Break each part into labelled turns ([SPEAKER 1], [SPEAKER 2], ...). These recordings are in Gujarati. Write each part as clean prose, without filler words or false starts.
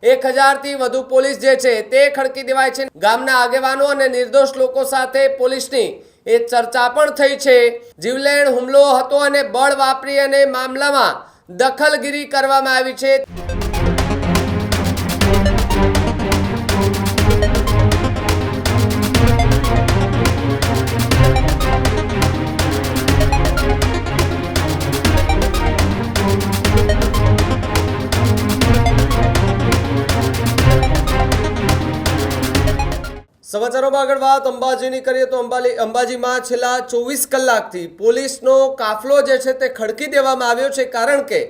[SPEAKER 1] 1000 થી વધુ પોલીસ જે છે તે ખડકી દેવાય છે। ગામના આગેવાનો અને નિર્દોષ લોકો સાથે પોલીસની એ ચર્ચા પણ થઈ છે। જીવલેણ હુમલો હતો અને બળ વાપરી અને મામલામાં દખલગીરી કરવામાં આવી છે। સમાચારોમાં આગળ વાત અંબાજીની કરીએ તો અંબાજીમાં છેલ્લા 24 કલાકથી પોલીસનો કાફલો જે છે તે ખડકી દેવામાં આવ્યો છે, કારણ કે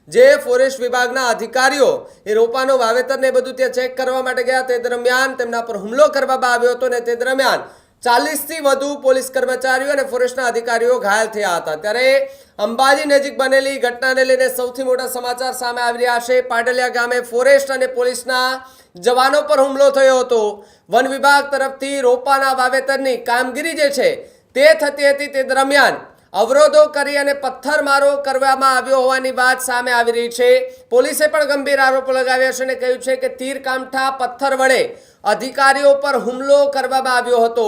[SPEAKER 1] જે ફોરેસ્ટ વિભાગના અધિકારીઓ એ રોપાનું વાવેતરને બધું ત્યાં ચેક કરવા માટે ગયા તે દરમિયાન તેમના પર હુમલો કરવામાં આવ્યો હતો અને તે દરમિયાન 40 થી વધુ પોલીસ કર્મચારીઓ અને ફોરેસ્ટના અધિકારીઓ ઘાયલ થયા હતા। ત્યારે અંબાજી નજીક બનેલી ઘટનાને લઈને સૌથી મોટા સમાચાર સામે આવી રહ્યા છે। પાડલિયા ગામે ફોરેસ્ટ અને પોલીસના જવાનો પર હુમલો થયો હતો। વન વિભાગ તરફથી રોપાના વાવેતરની કામગીરી જે છે તે થતી હતી, તે દરમિયાન અવરોધો કરી અને પથ્થરમારો કરવામાં આવ્યો હોવાની વાત સામે આવી રહી છે। પોલીસે પણ ગંભીર આરોપો લગાવ્યા છે અને કહ્યું છે કે તીર કામઠા પથ્થર વડે અધિકારીઓ પર હુમલો કરવામાં આવ્યો હતો।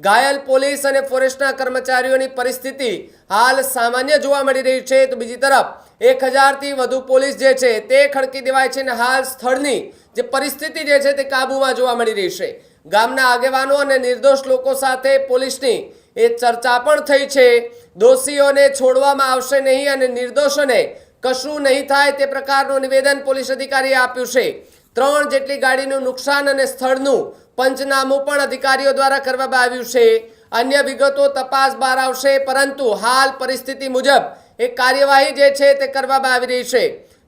[SPEAKER 1] ઘાયલ પોલીસ અને ફોરેસ્ટના કર્મચારીઓની પરિસ્થિતિ હાલ સામાન્ય જોવા મળી રહી છે, તો બીજી તરફ 1000 થી વધુ પોલીસ જે છે તે ખડકી દેવાય છે અને હાલ સ્થળની જે પરિસ્થિતિ જે છે તે કાબૂમાં જોવા મળી રહી છે। ગામના આગેવાનો અને નિર્દોષ લોકો સાથે પોલીસની એ ચર્ચા પણ થઈ છે। દોષીઓને છોડવામાં આવશે નહીં અને નિર્દોષોને કશું નહીં થાય તે પ્રકારનું નિવેદન પોલીસ અધિકારીએ આપ્યું છે। 3 જેટલી ગાડીનું નુકસાન અને સ્થળનું પંચનામું પણ અધિકારીઓ દ્વારા કરવામાં આવ્યું છે। અન્ય વિગતો તપાસ બહાર આવશે, પરંતુ હાલ પરિસ્થિતિ મુજબ એક કાર્યવાહી જે છે તે કરવામાં આવી રહી છે।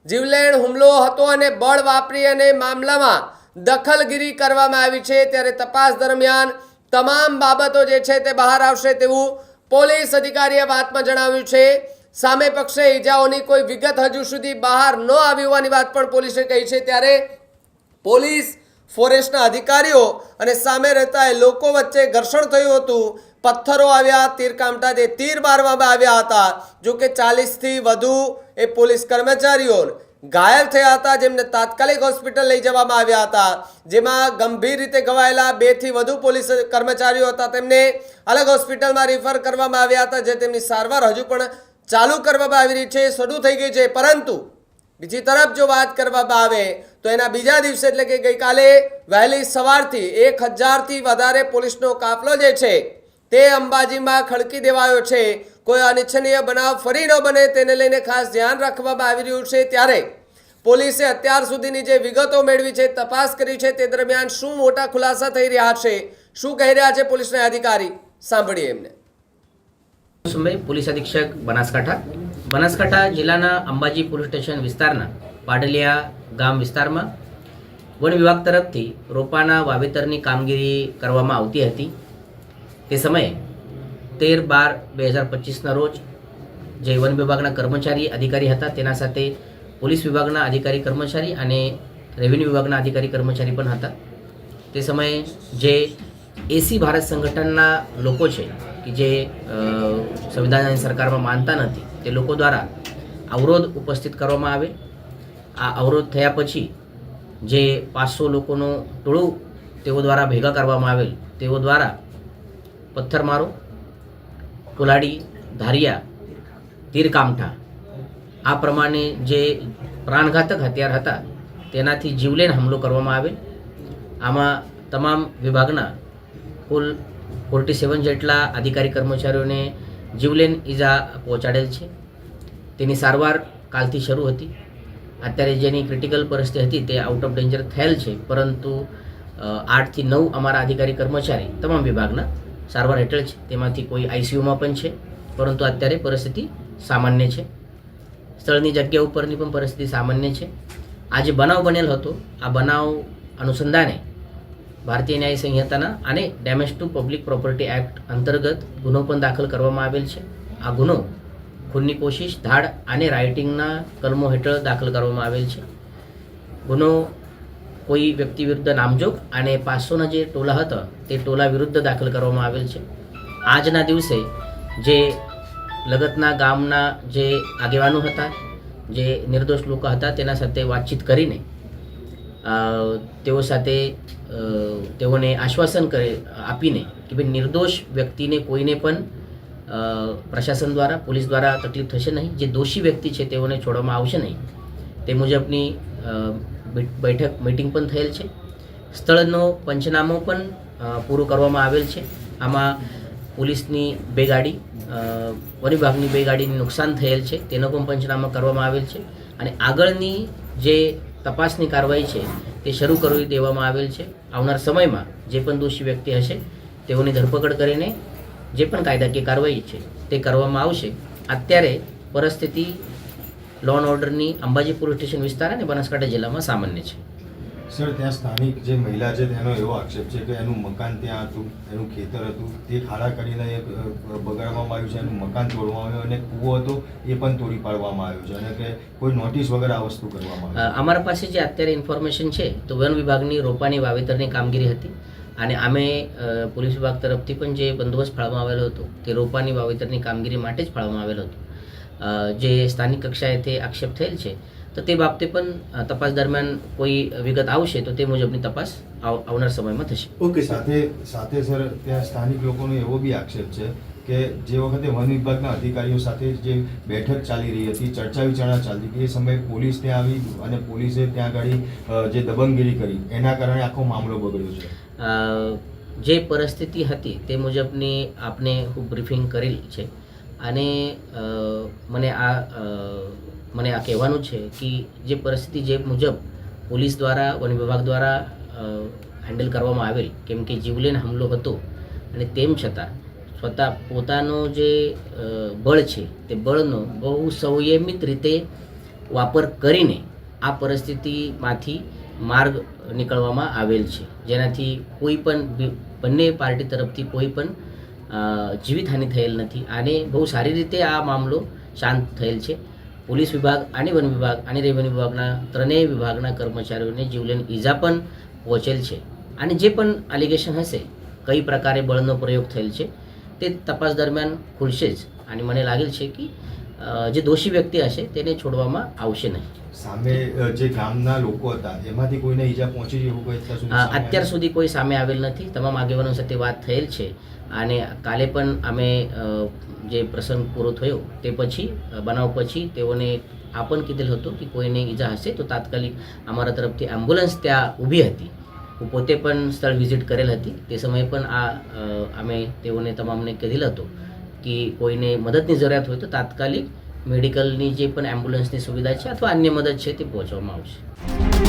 [SPEAKER 1] જીવલેણ હુમલો હતો અને બળ વાપરી અને મામલામાં દખલગીરી કરવામાં આવી છે। ત્યારે તપાસ દરમિયાન તમામ બાબતો જે છે તે બહાર આવશે તેવું પોલીસ અધિકારીએ વાતમાં જણાવ્યું છે। સામે પક્ષે ઈજાઓની કોઈ વિગત હજુ સુધી બહાર ન આવી હોવાની વાત પણ પોલીસે કહી છે। ત્યારે પોલીસ ફોરેસ્ટના અધિકારીઓ અને સામે રહેતા લોકો વચ્ચે ઘર્ષણ થયું હતું। પથ્થરો આવ્યા, તીર કામઠા જે તીર મારવામાં આવ્યા હતા। જો કે 40 થી વધુ એ પોલીસ કર્મચારીઓ ઘાયલ થયા હતા, જેમને તાત્કાલિક હોસ્પિટલ લઈ જવામાં આવ્યા હતા। જેમાં ગંભીર રીતે ઘવાયેલા 2 થી વધુ પોલીસ કર્મચારીઓ હતા, તેમને અલગ હોસ્પિટલમાં રિફર કરવામાં આવ્યા હતા, જે તેમની સારવાર હજુ પણ ચાલુ કરવામાં આવી રહી છે, શરૂ થઈ ગઈ છે। પરંતુ બીજી તરફ જો વાત કરવામાં આવે તો એના બીજા દિવસે એટલે કે ગઈકાલે વહેલી સવારથી 1000 થી વધારે પોલીસનો કાફલો જે છે તે અંબાજીમાં ખડકી દેવાયો છે। કોઈ અનિચ્છનીય બનાવ ફરી ન બને તેને લઈને ખાસ ધ્યાન રાખવામાં આવી રહ્યું છે। ત્યારે પોલીસે અત્યાર સુધીની જે વિગતો મેળવી છે, તપાસ કરી છે, તે દરમિયાન શું મોટા ખુલાસા થઈ રહ્યા છે, શું કહી રહ્યા છે પોલીસના અધિકારી, સાંભળીએ એમને।
[SPEAKER 2] પોલીસ અધિક્ષક બનાસકાંઠા જિલ્લાના અંબાજી પોલીસ સ્ટેશન વિસ્તારના પાડલિયા ગામ વિસ્તારમાં વન વિભાગ તરફથી રોપાના વાવેતરની કામગીરી કરવામાં આવતી હતી। તે સમયે 13/12/2025ના રોજ જે વન વિભાગના કર્મચારી અધિકારી હતા તેના સાથે પોલીસ વિભાગના અધિકારી કર્મચારી અને રેવન્યુ વિભાગના અધિકારી કર્મચારી પણ હતા। તે સમયે જે એસી ભારત સંગઠનના લોકો છે કે જે સંવિધાન સરકારમાં માનતા નથી, તે લોકો દ્વારા અવરોધ ઉપસ્થિત કરવામાં આવે। આ અવરોધ થયા પછી જે 500 લોકોનું ટોળું તેઓ દ્વારા ભેગા કરવામાં આવેલ, તેઓ દ્વારા પથ્થરમારો, કુલાડી, ધારિયા, તીર કામઠા આ પ્રમાણે જે પ્રાણઘાતક હથિયાર હતા તેનાથી જીવલેણ હુમલો કરવામાં આવેલ। આમાં તમામ વિભાગના કુલ 47 જેટલા અધિકારી કર્મચારીઓને જીવલેણ ઈજા પહોંચાડેલ છે। તેની સારવાર કાલથી શરૂ હતી। અત્યારે જેની ક્રિટિકલ પરિસ્થિતિ હતી તે આઉટ ઓફ ડેન્જર થયેલ છે, પરંતુ 8 થી 9 અમારા અધિકારી કર્મચારી તમામ વિભાગના સારવાર હેઠળ છે। તેમાંથી કોઈ આઈસીયુમાં પણ છે, પરંતુ અત્યારે પરિસ્થિતિ સામાન્ય છે। સ્થળની જગ્યા ઉપરની પણ પરિસ્થિતિ સામાન્ય છે। આ જે બનાવ બનેલ હતો, આ બનાવ અનુસંધાને ભારતીય ન્યાય સંહિતાના અને damage two public property act અંતર્ગત ગુનો પણ દાખલ કરવામાં આવેલ છે। આ ગુનો ખૂનની કોશિશ, ધાડ અને રાઇટિંગના કલમો હેઠળ દાખલ કરવામાં આવેલ છે। ગુનો કોઈ વ્યક્તિ વિરુદ્ધ નામજોગ અને 500ના જે ટોલા હતા તે ટોલા વિરુદ્ધ દાખલ કરવામાં આવેલ છે। આજના દિવસે જે લગતના ગામના જે આગેવાનો હતા, જે નિર્દોષ લોકો હતા, તેના સાથે વાતચીત કરીને તેઓ સાથે તેઓને આશ્વાસન આપીને કે ભાઈ નિર્દોષ વ્યક્તિને કોઈને પણ પ્રશાસન દ્વારા પોલીસ દ્વારા તકલીફ થશે નહીં, જે દોષી વ્યક્તિ છે તેઓને છોડવામાં આવશે નહીં, તે મુજબની મીટિંગ પણ થયેલ છે. સ્થળનો પંચનામો પણ પૂરો કરવામાં આવેલ છે. આમાં પોલીસની 2 ગાડી, વન વિભાગની 2 ગાડીને નુકસાન થયેલ છે, તેનો પણ પંચનામો કરવામાં આવેલ છે અને આગળની જે તપાસની કાર્યવાહી છે તે શરૂ કરી દેવામાં આવેલ છે. આવનાર સમયમાં જે પણ દોષી વ્યક્તિ હશે તેઓની ધરપકડ કરીને જે પણ કાયદાકીય કાર્યવાહી છે તે કરવામાં આવશે. અત્યારે પરિસ્થિતિ લો એન્ડ ઓર્ડરની અંબાજી પોલીસ સ્ટેશન વિસ્તાર અને બનાસકાંઠા જિલ્લામાં સામાન્ય છે.
[SPEAKER 3] સર, ત્યાં સ્થાનિક જે મહિલા છે તેનો એવો આક્ષેપ છે કે એનું મકાન ત્યાં હતું, એનું ખેતર હતું, તે ખાડા કરીને બગાડવામાં આવ્યું છે, એનું મકાન તોડવામાં આવ્યું અને કૂવો હતો એ પણ તોડી પાડવામાં આવ્યો છે અને કે કોઈ નોટિસ વગર આ વસ્તુ કરવામાં આવી.
[SPEAKER 2] અમારા પાસે જે અત્યારે ઇન્ફોર્મેશન છે તો વન વિભાગની રોપાની વાવેતરની કામગીરી હતી અને અમે પોલીસ વિભાગ તરફથી પણ જે બંદોબસ્ત ફાળવવામાં આવેલો હતો તે રોપાની વાવેતરની કામગીરી માટે જ ફાળવવામાં આવેલો હતો. જે સ્થાનિક કક્ષાએથી આક્ષેપ થયેલ છે તો તે બાબતે પણ તપાસ દરમિયાન કોઈ વિગત આવશે તો તે મુજબની તપાસ આવનાર સમયમાં થશે.
[SPEAKER 3] ઓકે. સાથે સર, ત્યાં સ્થાનિક લોકોનો એવો બી આક્ષેપ છે કે જે વખતે વન વિભાગના અધિકારીઓ સાથે જે બેઠક ચાલી રહી હતી, ચર્ચા વિચારણા ચાલતી હતી, એ સમયે પોલીસ ત્યાં આવી અને પોલીસે ત્યાં આગળ જે દબંગગીરી કરી એના કારણે આખો મામલો બગડ્યો છે.
[SPEAKER 2] જે પરિસ્થિતિ હતી તે મુજબની આપને હું બ્રીફિંગ કરેલ છે અને મને આ કહેવાનું છે કે જે પરિસ્થિતિ જે મુજબ પોલીસ દ્વારા વન વિભાગ દ્વારા હેન્ડલ કરવામાં આવેલ, કેમ કે જીવલેણ હુમલો હતો અને તેમ છતાં સ્વતઃ પોતાનો જે બળ છે તે બળનો બહુ સંયમિત રીતે વાપર કરીને આ પરિસ્થિતિમાંથી માર્ગ નીકળવામાં આવેલ છે, જેનાથી કોઈ પણ બંને પાર્ટી તરફથી કોઈ પણ જીવિતહાનિ થયેલ નથી અને બહુ સારી રીતે આ મામલો શાંત થયેલ છે. પોલીસ વિભાગ અને વન વિભાગ અને રેવન્યુ વિભાગના ત્રણેય વિભાગના કર્મચારીઓને જીવલેણ ઈજા પણ પહોંચેલ છે અને જે પણ એલિગેશન હશે કઈ પ્રકારે બળનો પ્રયોગ થયેલ છે તે તપાસ દરમિયાન ખુલશે જ અને મને લાગેલ છે કે જે દોષી વ્યક્તિ હશે તેને છોડવામાં આવશે નહીં.
[SPEAKER 3] સામે જે ગામના લોકો હતા એમાંથી કોઈને ઈજા પહોંચી એવું કોઈ
[SPEAKER 2] અત્યાર સુધી કોઈ સામે આવેલ નથી. તમામ આગેવાનો સાથે વાત થયેલ છે અને કાલે પણ અમે જે પ્રસંગ પૂરો થયો તે પછી બનાવ પછી તેઓને આ પણ કીધેલ હતું કે કોઈને ઈજા હશે તો તાત્કાલિક અમારા તરફથી એમ્બ્યુલન્સ ત્યાં ઊભી હતી. હું પોતે પણ સ્થળ વિઝિટ કરેલ હતી. તે સમયે પણ અમે તેઓને તમામને કહેલ હતું કે કોઈને મદદની જરૂરિયાત હોય તો તાત્કાલિક મેડિકલની જે પણ એમ્બ્યુલન્સની સુવિધા છે અથવા અન્ય મદદ છે તે પહોંચવામાં આવશે.